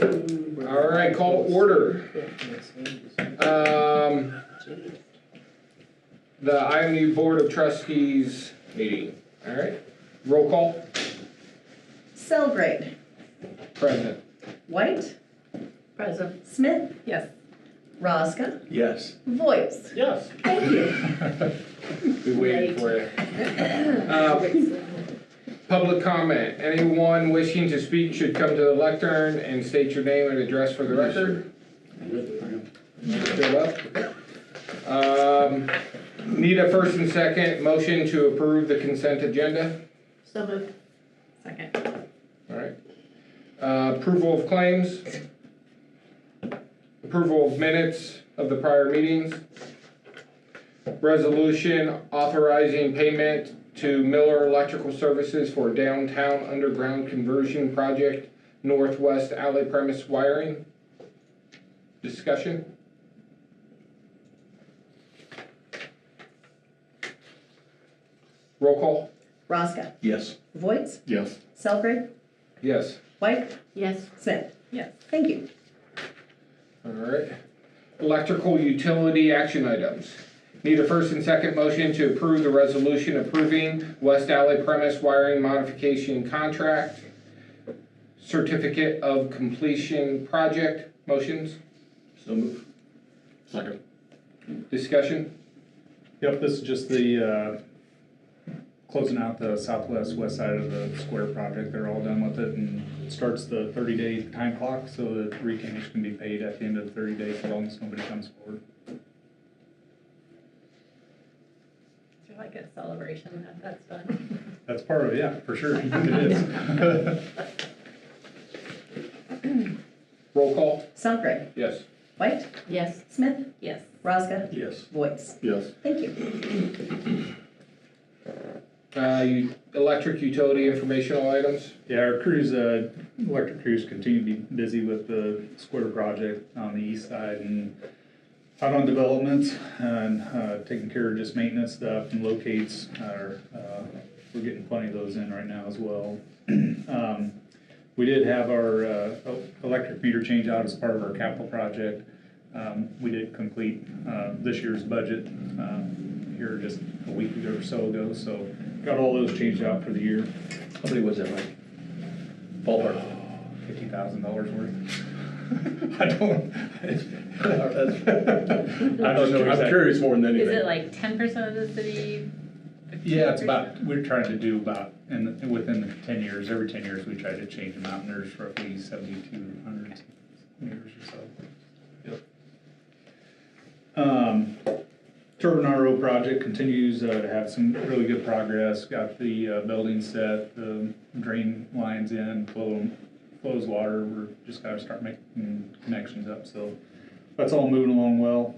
All right, call to order. The IMU Board of Trustees meeting. All right, roll call. Selgrade. Present. White. Present. Smith. Yes. Rosca. Yes. Voice. Yes. Thank you. We waited for you. Public comment. Anyone wishing to speak should come to the lectern and state your name and address for the record. Stood up. Need a first and second motion to approve the consent agenda. So moved. Second. All right. Approval of claims. Approval of minutes of the prior meetings. Resolution authorizing payment to Miller Electrical Services for downtown underground conversion project, northwest alley premise wiring. Discussion. Roll call. Rosca. Yes. Voice. Yes. Selgrade. Yes. White. Yes. Smith. Yes. Thank you. All right. Electrical utility action items. Need a first and second motion to approve the resolution approving West Alley premise wiring modification contract, certificate of completion project. Motions. So move. Second. Discussion. Yep, this is just the closing out the southwest west side of the square project. They're all done with it, and it starts the 30-day time clock so that retainers can be paid at the end of the 30 days as long as nobody comes forward. Is there like a celebration that that's done? That's part of it, yeah, for sure. It is. Roll call. Selgrade. Yes. White. Yes. Smith. Yes. Rosca. Yes. Voice. Yes. Thank you. Electric utility informational items. Yeah, our crews, electric crews continue to be busy with the square project on the east side and out on developments and taking care of just maintenance stuff and locates. We're getting plenty of those in right now as well. We did have our electric meter change out as part of our capital project. We did complete this year's budget here just a week ago or so ago, so got all those changed out for the year. How many was that, like? Ballpark. $50,000 worth. I don't know. I'm curious more than anything. Is it like 10% of the city? Yeah, it's about, we're trying to do about, within the 10 years, every 10 years we try to change them out, and there's roughly 7,200 meters or so. Yep. Turbine RO project continues to have some really good progress. Got the building set, the drain lines in, flows water. We're just got to start making connections up. So that's all moving along well.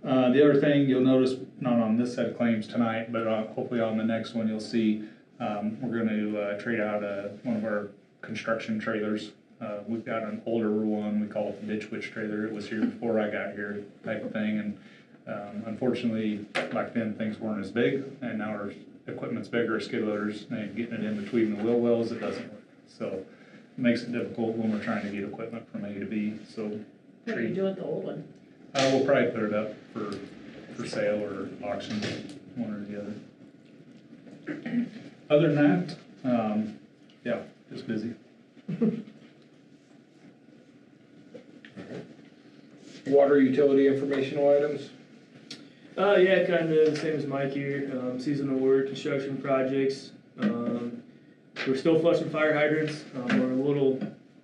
The other thing you'll notice, not on this set of claims tonight, but hopefully on the next one, you'll see we're going to trade out one of our construction trailers. We've got an older one, we call it the ditch witch trailer. It was here before I got here, type of thing. And unfortunately, back then things weren't as big, and now our equipment's bigger, skid loaders, and getting it in between the wheel wells, it doesn't work. So it makes it difficult when we're trying to get equipment from A to B. So What do you do with the old one? we'll probably put it up for sale or auction, one or the other. Other than that, yeah, just busy. Water utility informational items. Yeah, kind of the same as Mike here. Seasonal work, construction projects. We're still flushing fire hydrants. We're a little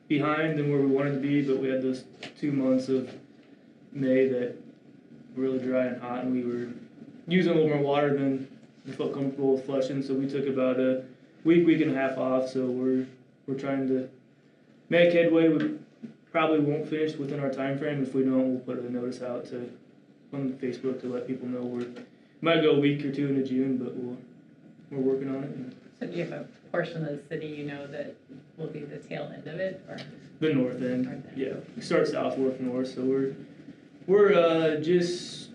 behind than where we wanted to be, but we had those 2 months of May that were really dry and hot, and we were using a little more water than we felt comfortable with flushing. So we took about a week and a half off. So we're trying to make headway. We probably won't finish within our time frame. If we don't, we'll put a notice out on Facebook to let people know we might go a week or two into June, but we're working on it. So do you have a portion of the city you know that will be the tail end of it, or? The north end. Yeah. We start south, work north, so we're just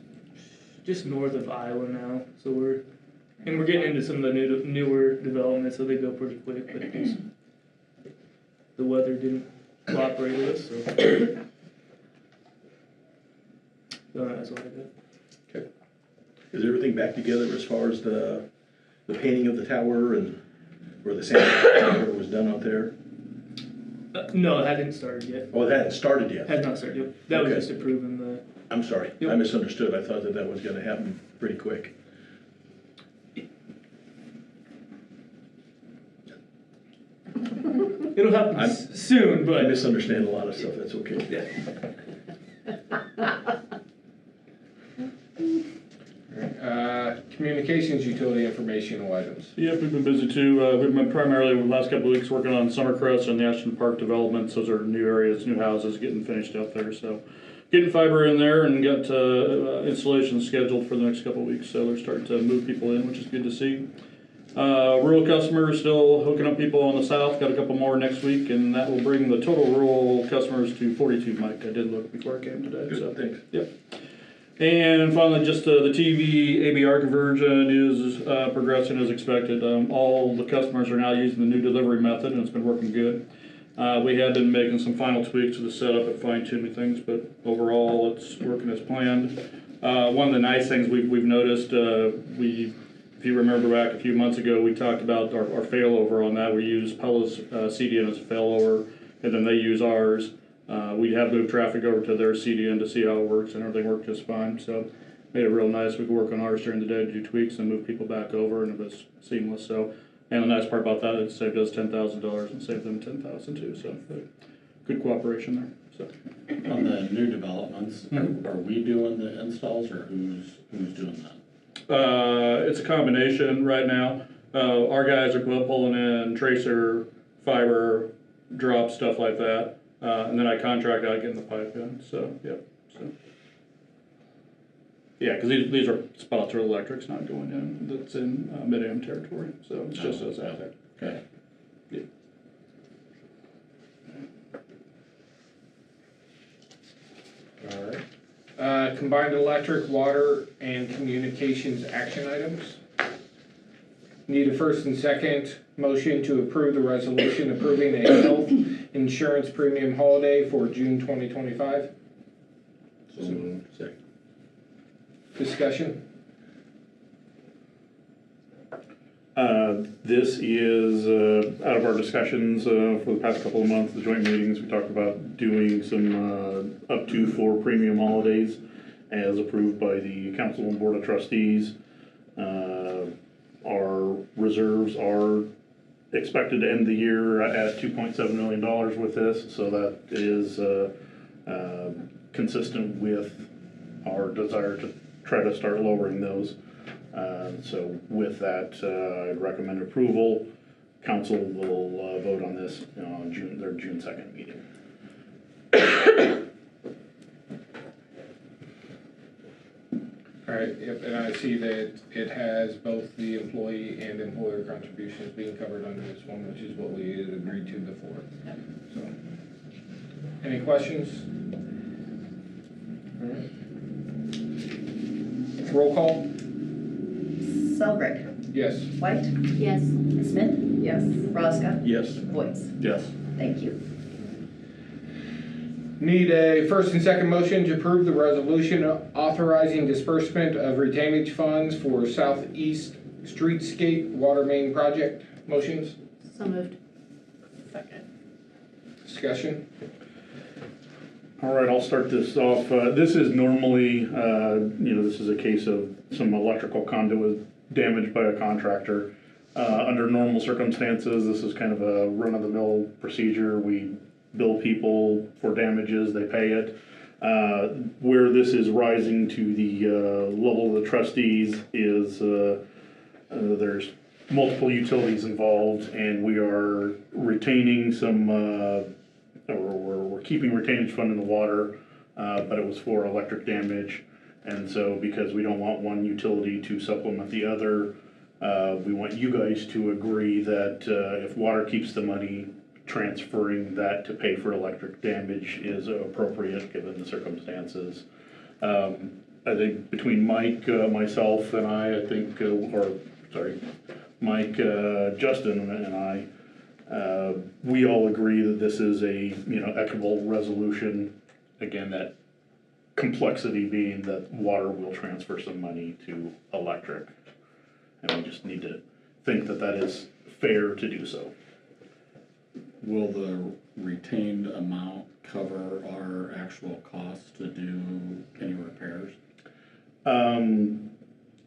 north of Iowa now. So we're getting into some of the newer developments, so they go pretty quick. But the weather didn't cooperate with us, so. That's all I got. Is everything back together as far as the painting of the tower and where the sand was done out there? No, it hadn't started yet. Oh, it hadn't started yet? Has not started, yep. That was Okay. just approving the, I'm sorry, Yep. I misunderstood. I thought that was gonna happen pretty quick. it'll happen I'm- soon, I but. misunderstand a lot of stuff, that's okay. Yeah. Communications utility informational items. Yep, we've been busy too. We've been primarily over the last couple of weeks working on Summercrest and the Ashton Park developments. Those are new areas, new houses getting finished out there. So getting fiber in there and got installations scheduled for the next couple of weeks. So they're starting to move people in, which is good to see. Rural customers still hooking up people on the south. Got a couple more next week, and that will bring the total rural customers to 42, Mike. I did look before I came today. Good, So thanks. yep. And finally, just the TV ABR conversion is progressing as expected. All the customers are now using the new delivery method, and it's been working good. We have been making some final tweaks to the setup and fine-tuning things, but overall, it's working as planned. One of the nice things we've noticed, if you remember back a few months ago, we talked about our failover on that. We use Pella's CDN as a failover, and then they use ours. We have moved traffic over to their CDN to see how it works, and everything worked just fine. So made it real nice. We could work on ours during the day to do tweaks and move people back over, and it was seamless. So, and the nice part about that, it saved us $10,000 and saved them $10,000 too. So good cooperation there. So On the new developments, are we doing the installs or who's doing that? it's a combination right now. Our guys are pulling in tracer, fiber, drop, stuff like that. And then I contract out getting the pipe in, so, yep, so. Yeah, because these are spots where electric's not going in, that's in mid-am territory, so it's just us out there. Okay. Yeah. All right. Combined electric, water, and communications action items. Need a first and second motion to approve the resolution approving a health insurance premium holiday for June 2025. So moved. Second. Discussion? This is out of our discussions for the past couple of months, the joint meetings, we talked about doing some up to 4 premium holidays as approved by the Council and Board of Trustees. Our reserves are expected to end the year at $2.7 million with this, so that is consistent with our desire to try to start lowering those. So with that, I'd recommend approval. Council will vote on this on their June 2nd meeting. All right, yep, and I see that it has both the employee and employer contributions being covered under this one, which is what we had agreed to before. So, any questions? All right. Roll call? Selbrick, Yes. White, Yes. Smith, Yes. Rosca, Yes. Voight. Yes. Thank you. Need a first and second motion to approve the resolution authorizing disbursement of retainage funds for Southeast Streetscape Water Main Project. Motions? So moved. Second. Discussion? All right, I'll start this off. This is normally, this is a case of some electrical conduit damaged by a contractor. Under normal circumstances, this is kind of a run-of-the-mill procedure. We bill people for damages, they pay it. Where this is rising to the level of the trustees is there's multiple utilities involved, and we are retaining some, we're keeping retainage fund in the water, but it was for electric damage. And so because we don't want one utility to supplement the other, we want you guys to agree that if water keeps the money, transferring that to pay for electric damage is appropriate given the circumstances. I think between Mike, myself, and I think, Mike, Justin, and I, We all agree that this is a, equitable resolution. Again, that complexity being that water will transfer some money to electric. And we just need to think that that is fair to do so. Will the retained amount cover our actual costs to do any repairs?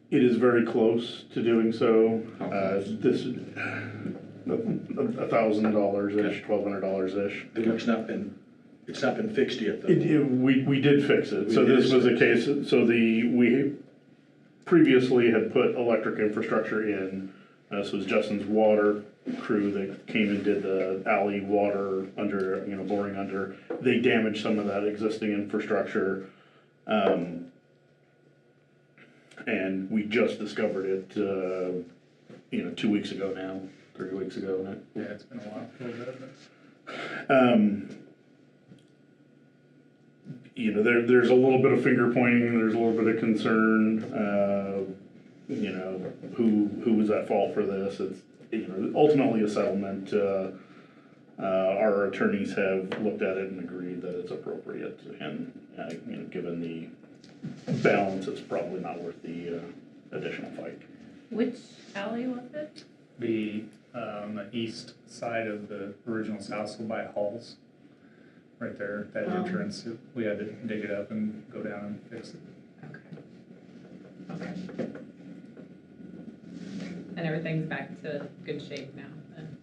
It is very close to doing so. How close? This $1,000-ish, $1,200-ish. It's not been fixed yet, though. We did fix it. So this was a case, so we previously had put electric infrastructure in. This was Justin's water crew that came and did the alley water under, boring under. They damaged some of that existing infrastructure. And we just discovered it, 2 weeks ago now, 3 weeks ago now. Yeah, it's been a while. There's a little bit of finger pointing, there's a little bit of concern, who was at fault for this? It's, ultimately a settlement. Our attorneys have looked at it and agreed that it's appropriate, and, given the balance, it's probably not worth the additional fight. Which alley was it? The east side of the original house, so by Halls, right there, that entrance, we had to dig it up and go down and fix it. Okay. And everything's back to good shape now, then?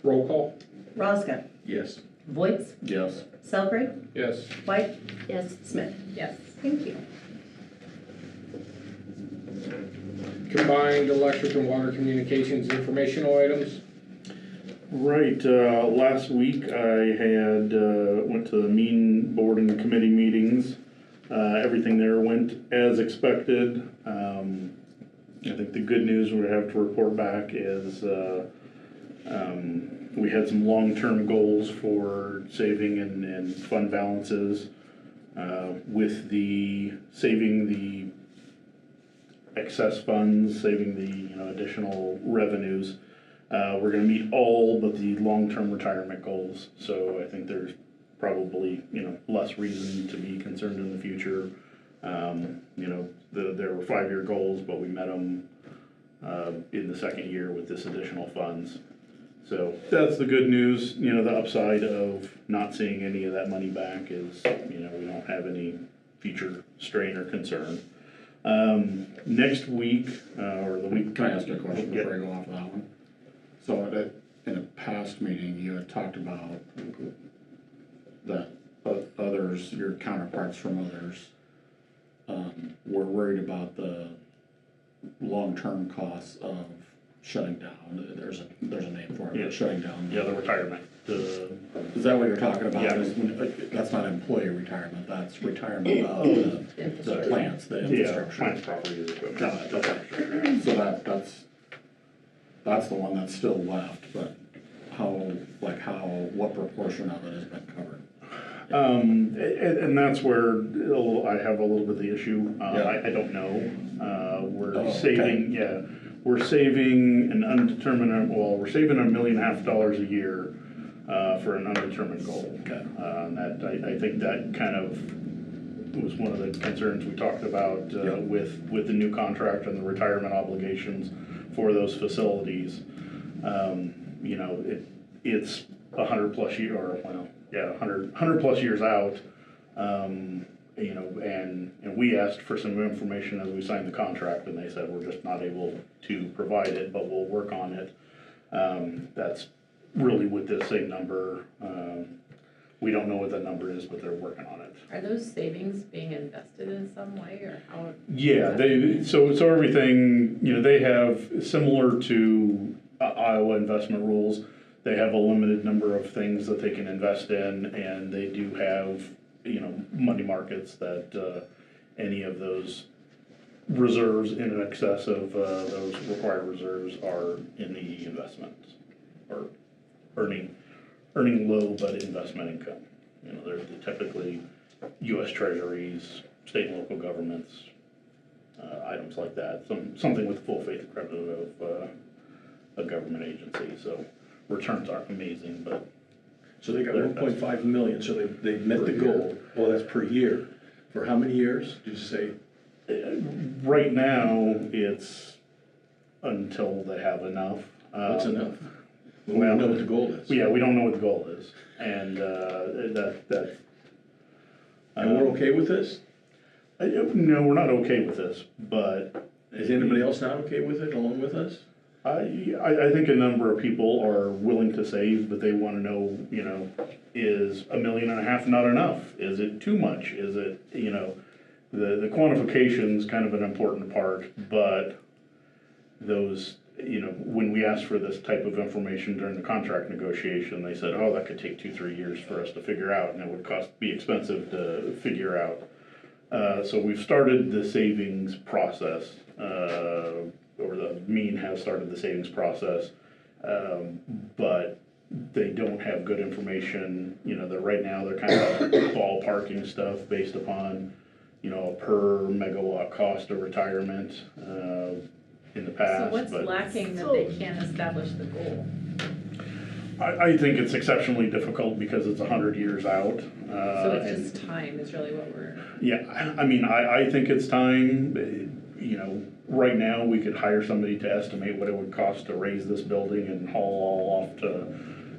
Roll call? Roska, Yes. Voight, Yes. Celebrate, Yes. White. Yes. Smith. Yes. Thank you. Combined electric and water communications informational items. Right, last week I had, went to the mean board and committee meetings. Everything there went as expected. I think the good news we have to report back is, we had some long-term goals for saving and fund balances. With the saving the excess funds, saving the additional revenues, we're gonna meet all but the long-term retirement goals. So I think there's probably less reason to be concerned in the future. There were 5-year goals, but we met them in the second year with this additional funds. So that's the good news. The upside of not seeing any of that money back is, we don't have any future strain or concern. Next week, or the week. Can I ask you a question before I go off of that one? So in a past meeting, you had talked about that others, your counterparts from others, were worried about the long-term costs of shutting down. There's a name for it, Yeah. but shutting down. Yeah, the retirement. Is that what you're talking about? Yeah. That's not employee retirement, that's retirement of the plants, the infrastructure. Plants, property, equipment. Got it, okay. So that's the one that's still left, but what proportion of it has been covered? And that's where I have a little bit of the issue. Yeah. I don't know. We're Oh, saving, we're saving we're saving $1.5 million a year for an undetermined goal. Okay. And that, I think that kind of was one of the concerns we talked about with the new contract and the retirement obligations for those facilities. It's 100 plus year, or 100 plus years out. And we asked for some information as we signed the contract, and they said we're just not able to provide it, but we'll work on it. That's really with this same number. We don't know what that number is, but they're working on it. Are those savings being invested in some way, or how? Yeah, so everything, they have, similar to Iowa investment rules, they have a limited number of things that they can invest in, and they do have, money markets that any of those reserves in excess of those required reserves are in the investments, or earning low but investment income. They're typically U.S. treasuries, state and local governments, items like that, something with full faith and credit of a government agency, so returns aren't amazing, but. So they got 1.5 million, so they met the goal. Well, that's per year. For how many years, did you say? Right now, it's until they have enough. What's enough? We well, don't know what the goal is. Yeah, we don't know what the goal is, and that. And we're okay with this? No, we're not okay with this, but. Is anybody else not okay with it along with us? I think a number of people are willing to save, but they wanna know, is $1.5 million not enough? Is it too much? Is it, the quantification's kind of an important part, but those, when we asked for this type of information during the contract negotiation, they said, oh, that could take 2-3 years for us to figure out, and it would be expensive to figure out. So we've started the savings process, or the mean has started the savings process, but they don't have good information. Right now they're kind of ballparking stuff based upon, a per megawatt cost of retirement in the past. So what's but lacking that they can't establish the goal? I think it's exceptionally difficult because it's 100 years out. So it's just time is really what we're. Yeah, I think it's time. Right now, we could hire somebody to estimate what it would cost to raise this building and haul all off to,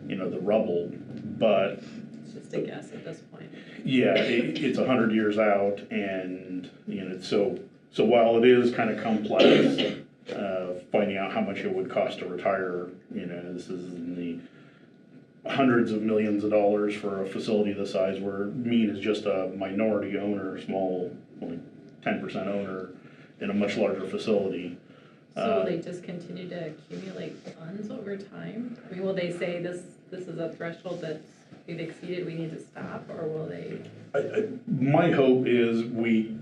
the rubble, but. It's just a guess at this point. Yeah, it's 100 years out, and, so while it is kind of complex, finding out how much it would cost to retire, this is in the hundreds of millions of dollars for a facility this size, where Mean is just a minority owner, small, only 10% owner, in a much larger facility. So will they just continue to accumulate funds over time? Will they say this is a threshold that we've exceeded, we need to stop, or will they? My hope is we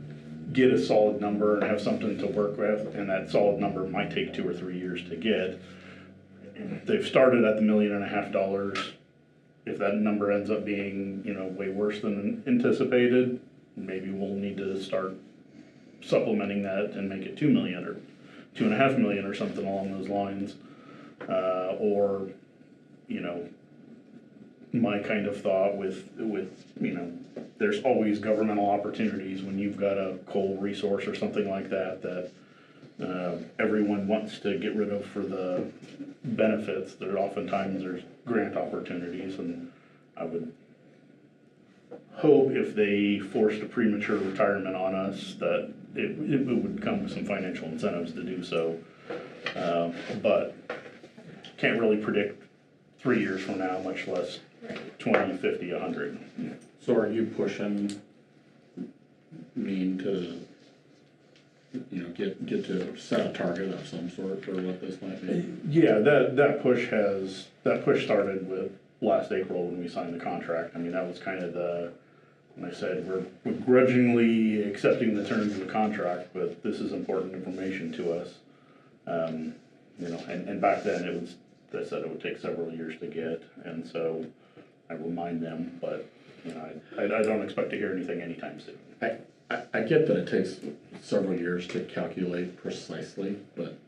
get a solid number and have something to work with, and that solid number might take 2 or 3 years to get. They've started at the $1.5 million. If that number ends up being, way worse than anticipated, maybe we'll need to start supplementing that and make it 2 million or 2.5 million or something along those lines. Or, my kind of thought with, there's always governmental opportunities when you've got a coal resource or something like that, everyone wants to get rid of for the benefits. Oftentimes there's grant opportunities, and I would hope if they forced a premature retirement on us that it would come with some financial incentives to do so. But can't really predict 3 years from now, much less 20, 50, 100. So are you pushing Mean to, get to set a target of some sort for what this might be? Yeah, that push started with last April when we signed the contract. That was kind of when I said we're grudgingly accepting the terms of the contract, but this is important information to us. And back then they said it would take several years to get, and so I remind them, but I don't expect to hear anything anytime soon. I get that it takes several years to calculate precisely, but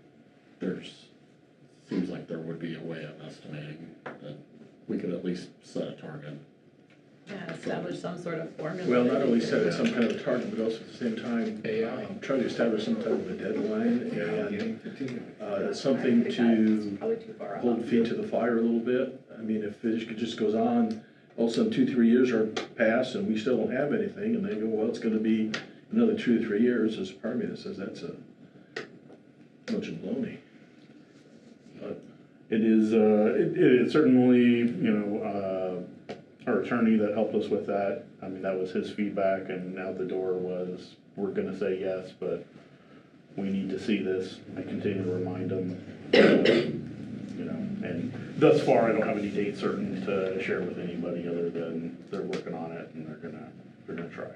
seems like there would be a way of estimating that we could at least set a target. Yeah, establish some sort of formula. Well, not only set some kind of a target, but also at the same time, try to establish some type of a deadline and something to Probably too far off. hold feet to the fire a little bit. If it just goes on, all of a sudden 2-3 years are passed and we still don't have anything, and they go, well, it's gonna be another 2 to 3 years. There's a part of me that says that's a bunch of baloney. But It is certainly, our attorney that helped us with that. That was his feedback, and now the door was, we're gonna say yes, but we need to see this. I continue to remind them, and thus far, I don't have any date certain to share with anybody other than they're working on it and they're gonna try.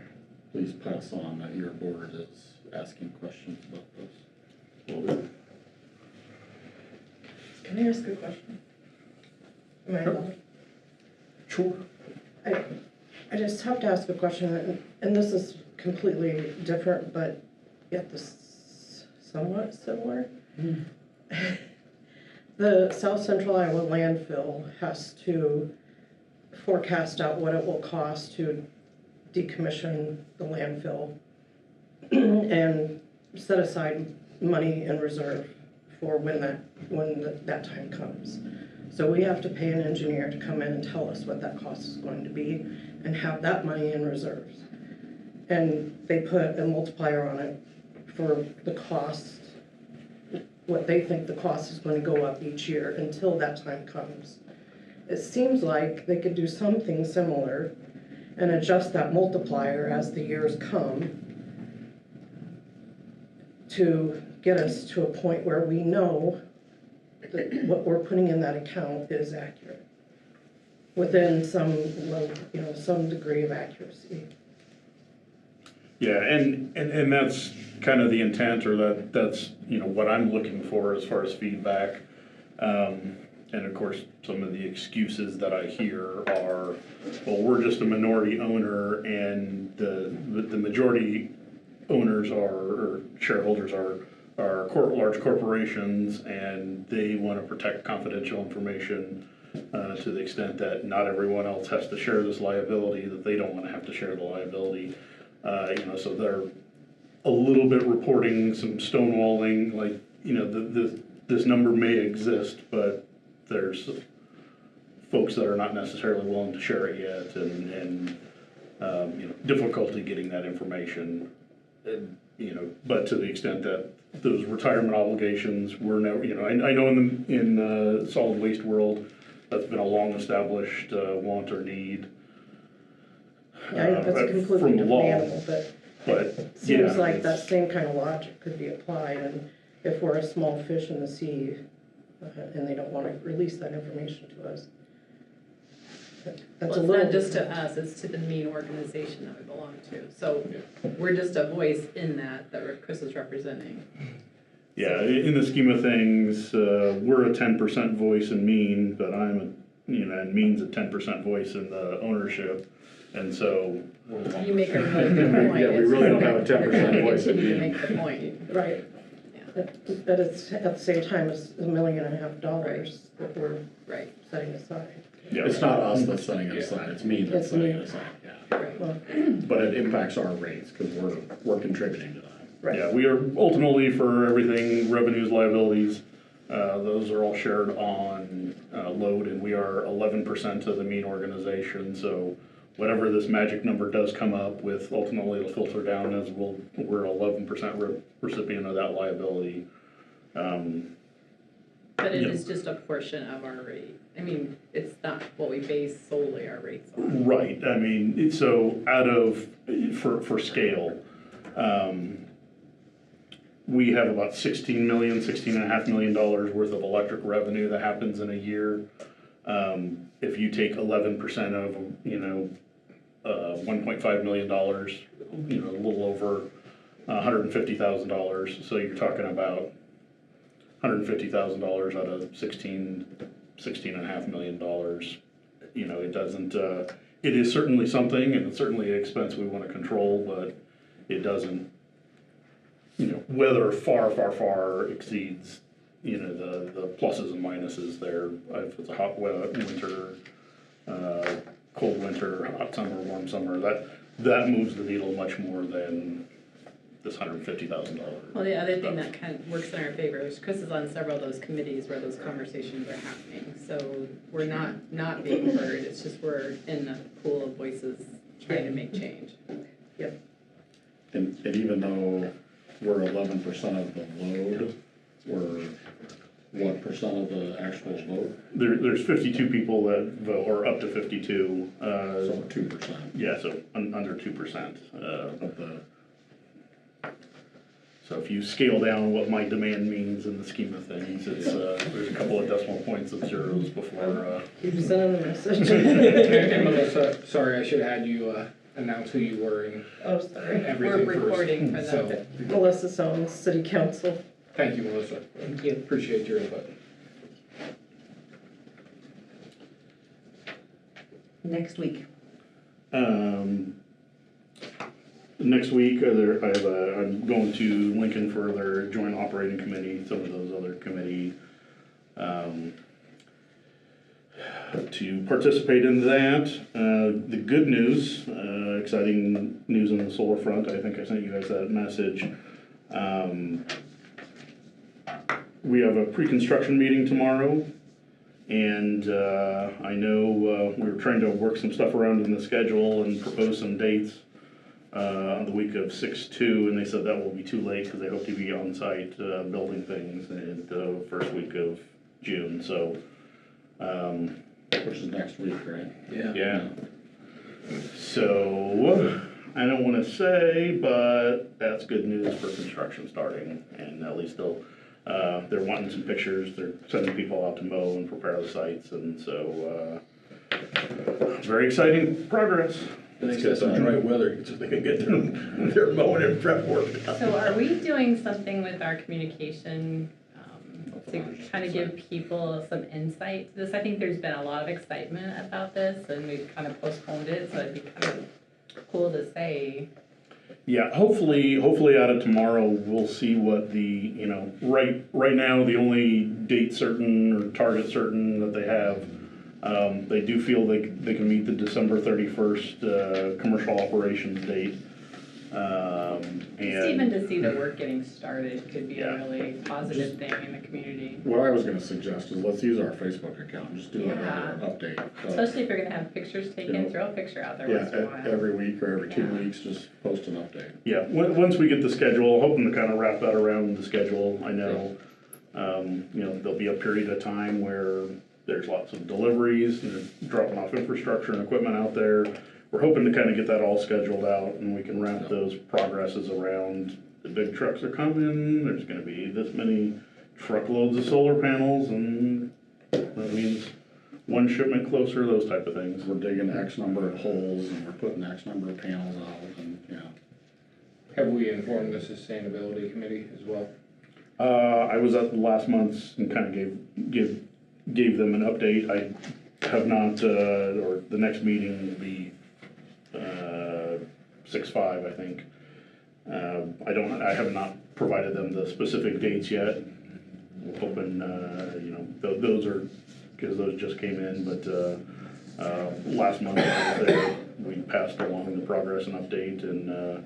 Please pass on that your board is asking questions about this. Will do. Can I ask a question? Am I allowed? Sure. I just have to ask a question, and this is completely different, but yet the somewhat similar. The South Central Iowa landfill has to forecast out what it will cost to decommission the landfill and set aside money in reserve for when that time comes. So we have to pay an engineer to come in and tell us what that cost is going to be and have that money in reserves. And they put a multiplier on it for the cost, what they think the cost is going to go up each year until that time comes. It seems like they could do something similar and adjust that multiplier as the years come to get us to a point where we know that what we're putting in that account is accurate, within some some degree of accuracy. Yeah, and that's kind of the intent, or that's, what I'm looking for as far as feedback. And of course, some of the excuses that I hear are, well, we're just a minority owner and the majority owners or shareholders are large corporations, and they want to protect confidential information to the extent that not everyone else has to share this liability, that they don't want to have to share the liability. So they're a little bit reporting some stonewalling, like, this number may exist, but there's folks that are not necessarily willing to share it yet, and difficulty getting that information. And, but to the extent that those retirement obligations were never, I know in the solid waste world, that's been a long established want or need. Yeah, I know it's a completely from different law, animal, but it seems like that same kind of logic could be applied, and if we're a small fish in the sea, and they don't want to release that information to us. That's Well, a it's little not just to us, it's to the main organization that we belong to. So we're just a voice in that Chris is representing. Yeah, in the scheme of things, we're a 10% voice in Mean, but I'm and Mean's a 10% voice in the ownership, and so. You make a really good point. Yeah, we really don't have a 10% voice in Continue to Mean. make the point. right. But it's at the same time, it's $1.5 million that we're Right. setting aside. Yeah. It's not us that's setting it aside, it's me that's It's setting me. it aside, yeah. Right. Well, But it impacts our rates, because we're contributing to that. right. Yeah, we are ultimately for everything, revenues, liabilities, those are all shared on load, and we are 11% of the Mean organization, so whatever this magic number does come up with, ultimately it'll filter down as we're 11% recipient of that liability. But it is just a portion of our rate. I mean, it's not what we base solely our rates on. Right, I mean, so out of, for scale, we have about $16.5 million worth of electric revenue that happens in a year. If you take 11% of, $1.5 million, a little over $150,000. So you're talking about $150,000 out of $16.5 million. It doesn't, it is certainly something, and it's certainly an expense we want to control, but it doesn't, weather far exceeds, the pluses and minuses there. If it's a hot winter, cold winter, hot summer, warm summer, that moves the needle much more than this $150,000. Well, the other thing that kind of works in our favor is Chris is on several of those committees where those conversations are happening. So we're not being heard, it's just we're in a pool of voices trying to make change. Yep. And even though we're 11% of the load, we're what percent of the actual vote? There's 52 people that vote, or up to 52. So 2%. Yeah, so under 2% of the. So if you scale down what my demand means in the scheme of things, it's there's a couple of decimal points of zeros before. Keep sending the message. And Melissa, sorry, I should have had you announce who you were and Oh, sorry. everything We're first. recording for So, them. Melissa Sones, City Council. thank you, Melissa. Thank you. Appreciate your input. Next week. next week, I'm going to Lincoln for their joint operating committee, some of those other committee, to participate in that. The good news, exciting news on the solar front, I think I sent you guys that message. We have a pre-construction meeting tomorrow, and I know we were trying to work some stuff around in the schedule and propose some dates on the week of 6/2, and they said that will be too late because they hope to be on site building things in the first week of June. So, Which is next week, right? yeah. So I don't want to say, but that's good news for construction starting, and at least they're wanting some pictures. They're sending people out to mow and prepare the sites, and so very exciting progress. And they got some dry weather, so they can get their mowing and prep work done. So are we doing something with our communication to kind of give people some insight to this? I think there's been a lot of excitement about this, and we've kind of postponed it, so it'd be kind of cool to say. Yeah, hopefully out of tomorrow, we'll see what right now, the only date certain or target certain that they have, they do feel they can meet the December 31st commercial operations date. Just even to see the work getting started could be Yeah. a really positive thing in the community. What I was gonna suggest is let's use our Facebook account, just do a Yeah. regular update. So, Especially if you're gonna have pictures taken, Yeah. throw a picture out there once in a yeah, while. every week or every 2 Yeah. weeks, just post an update. Yeah, once we get the schedule, hoping to kind of wrap that around the schedule. I know, there'll be a period of time where there's lots of deliveries, dropping off infrastructure and equipment out there. We're hoping to kind of get that all scheduled out, and we can wrap those progresses around. The big trucks are coming, there's gonna be this many truckloads of solar panels, and that means one shipment closer, those type of things. We're digging X number of holes and we're putting X number of panels out and, Have we informed the sustainability committee as well? I was at the last month's and kind of gave them an update. I have not, or the next meeting will be 6/5, I think. I have not provided them the specific dates yet. We're hoping, those are, because those just came in, but last month I was there, we passed along the progress and update, and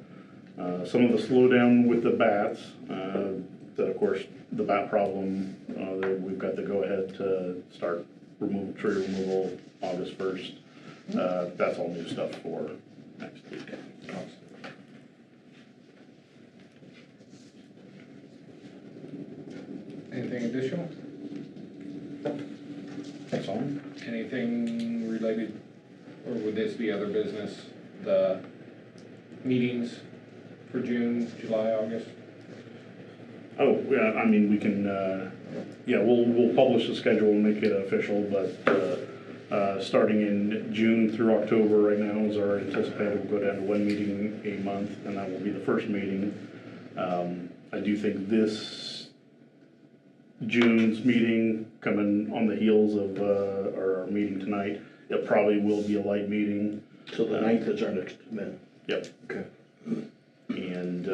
some of the slowdown with the bats, that of course, the bat problem, we've got the go-ahead to start tree removal August 1st. That's all new stuff for next week. Anything additional? That's all. Anything related, or would this be other business? The meetings for June, July, August? Oh, yeah, I mean, we can, we'll publish the schedule and make it official, but starting in June through October right now is our anticipated, we'll go down to one meeting a month, and that will be the first meeting. I do think this June's meeting, coming on the heels of our meeting tonight, it probably will be a light meeting. So the 9th is our next event. Yep. Okay. And,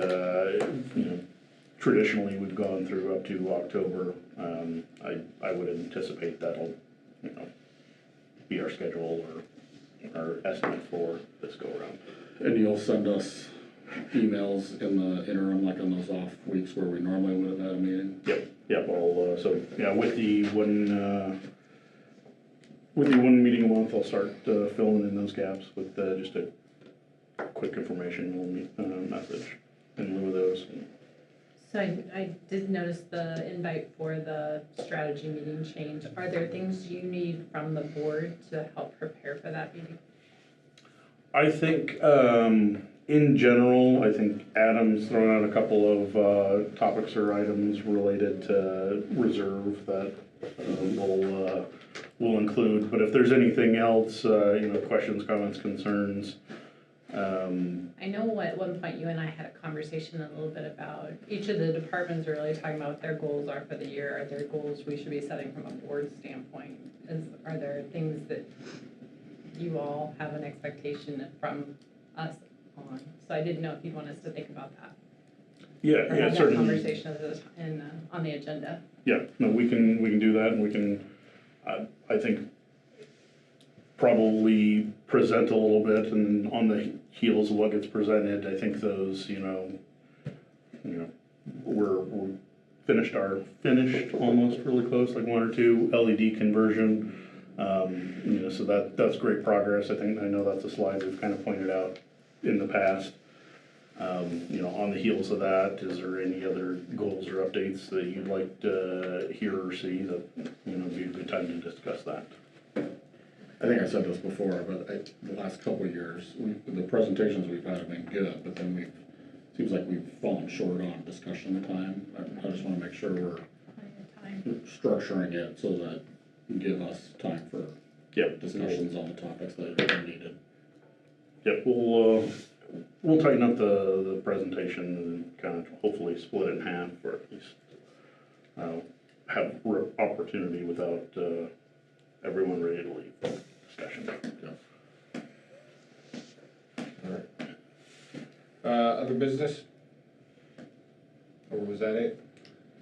traditionally, we've gone through up to October. I would anticipate that'll, be our schedule or our estimate for this go-around. And you'll send us emails in the interim, like on those off weeks where we normally would have had a meeting? Yep, with the one meeting a month, I'll start filling in those gaps with just a quick informational message in lieu of those. So I did notice the invite for the strategy meeting change. Are there things you need from the board to help prepare for that meeting? I think, in general, I think Adam's thrown out a couple of topics or items related to reserve that we'll include. But if there's anything else, questions, comments, concerns. I know at one point you and I had a conversation a little bit about each of the departments are really talking about what their goals are for the year. Are there goals we should be setting from a board standpoint? Are there things that you all have an expectation from us on. So I didn't know if you'd want us to think about that. Yeah, Or yeah, have that certainly. conversation on the agenda. Yeah, no, we can do that, and we can, I think, probably present a little bit, and on the heels of what gets presented, I think those, we're finished almost really close, like 1 or 2 LED conversion. So that's great progress. I know that's a slide we've kind of pointed out in the past. On the heels of that, is there any other goals or updates that you'd like to hear or see that, would be a good time to discuss that? I think I said this before, but the last couple of years, the presentations we've had have been good, but then seems like we've fallen short on discussion time. I just wanna make sure we're structuring it so that you give us time for discussions on the topics that are needed. Yep, we'll tighten up the presentation and kind of hopefully split it in half, or at least have opportunity without everyone ready to leave for discussion. Alright. Other business? Or was that it?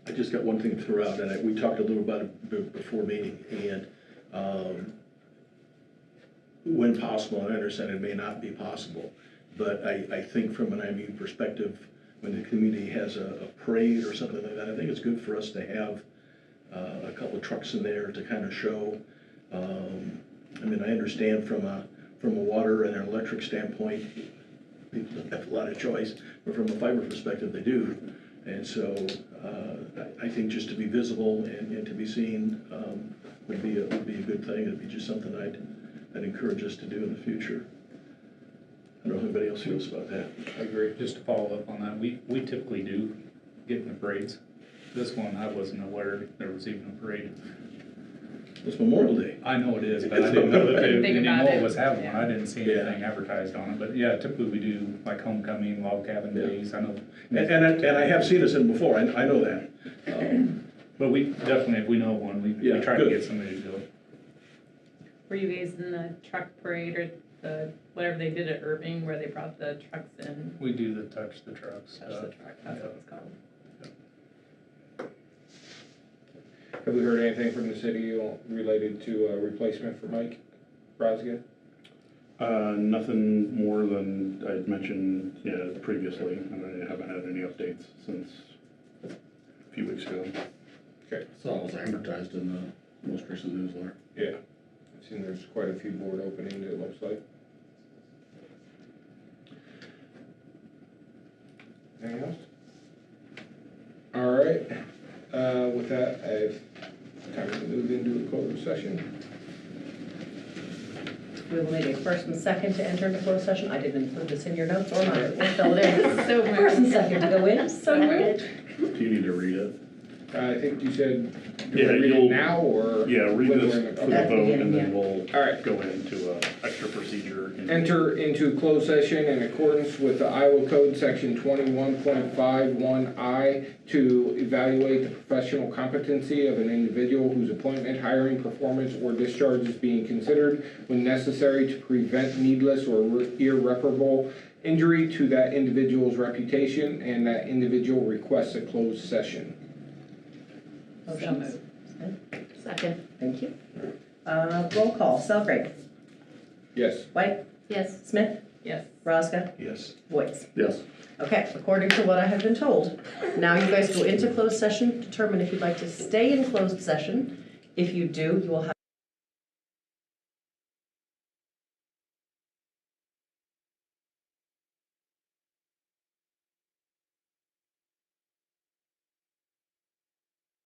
I just got one thing to throw out, and we talked a little about it before meeting, and when possible, and I understand it may not be possible, but I think from an IMU perspective, when the community has a parade or something like that, I think it's good for us to have a couple of trucks in there to kind of show. I understand from a water and an electric standpoint, people don't have a lot of choice, but from a fiber perspective, they do. And so I think just to be visible and to be seen would be a good thing. It'd be just something I'd encourage us to do in the future. I don't know if anybody else feels about that. I agree. Just to follow up on that, we typically do get in the parades. This one, I wasn't aware there was even a parade. It's Memorial Day. I know it is, but I didn't know that Think about Indianola it. was having one. Yeah. I didn't see anything advertised on it, but yeah, typically we do like homecoming, log cabin days, I know. And I have seen us in before, I know that. But we definitely, if we know of one, we Yeah, try to good. get somebody to do it. Were you guys in the truck parade or whatever they did at Irving where they brought the trucks in? We do the touch the trucks. Touch the truck, that's what it's called. Have we heard anything from the city related to a replacement for Mike Brosgate? Nothing more than I'd mentioned previously, and I haven't had any updates since a few weeks ago. Okay. So it was advertised in the most recent newsletter. Yeah. I've seen there's quite a few board openings, it looks like. Anything else? All right. With that, I've time to move into a closed session. We will need a first and second to enter into closed session. I didn't include this in your notes or mine. We'll fill it in. So First and moved. second to go in. So moved. Do you need to read it? I think you said, do Yeah, we read you'll- it now or? Yeah, read when this we're in for the- the At the vote, beginning, and then yeah. we'll All right. go into extra procedure. Enter into closed session in accordance with the Iowa Code Section 21.51I to evaluate the professional competency of an individual whose appointment, hiring, performance, or discharge is being considered when necessary to prevent needless or irreparable injury to that individual's reputation, and that individual requests a closed session. Motions. Second. Thank you. Roll call. Selgrave. Yes. White. Yes. Smith. Yes. Rosga. Yes. Voice. Yes. Okay, according to what I have been told, now you guys go into closed session, determine if you'd like to stay in closed session. If you do, you will have